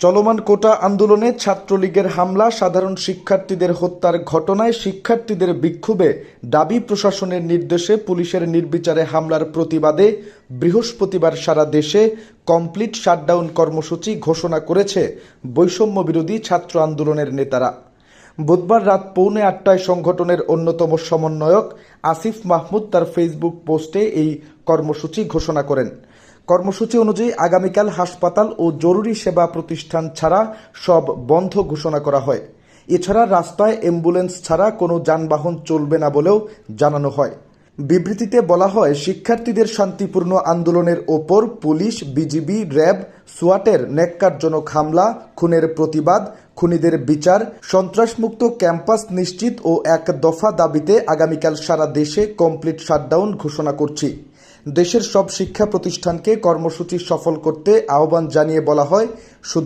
চলমান কোটা আন্দোলনে ছাত্রলীগের হামলা, সাধারণ শিক্ষার্থীদের হত্যার ঘটনায় শিক্ষার্থীদের বিক্ষোভে দাবি প্রশাসনের নির্দেশে পুলিশের নির্বিচারে হামলার প্রতিবাদে বৃহস্পতিবার সারা দেশে কমপ্লিট শাটডাউন কর্মসূচি ঘোষণা করেছে বৈষম্য বিরোধী ছাত্র আন্দোলনের নেতারা। বুধবার রাত 8:45টায় সংগঠনের অন্যতম সমন্বয়ক আসিফ মাহমুদ তার ফেসবুক পোস্টে এই কর্মসূচি ঘোষণা করেন। কর্মসূচি অনুযায়ী আগামীকাল হাসপাতাল ও জরুরি সেবা প্রতিষ্ঠান ছাড়া সব বন্ধ ঘোষণা করা হয়। এছাড়া রাস্তায় অ্যাম্বুলেন্স ছাড়া কোনো যানবাহন চলবে না বলেও জানানো হয়। বিবৃতিতে বলা হয়, শিক্ষার্থীদের শান্তিপূর্ণ আন্দোলনের ওপর পুলিশ, বিজিবি, র্যাব, সোয়াটের ন্যাক্কারজনক হামলা, খুনের প্রতিবাদ, খুনিদের বিচার, সন্ত্রাসমুক্ত ক্যাম্পাস নিশ্চিত ও এক দফা দাবিতে আগামীকাল সারা দেশে কমপ্লিট শাটডাউন ঘোষণা করছি। দেশের সব শিক্ষা প্রতিষ্ঠানকে কর্মসূচি সফল করতে আহ্বান জানিয়ে বলা হয়, শুধু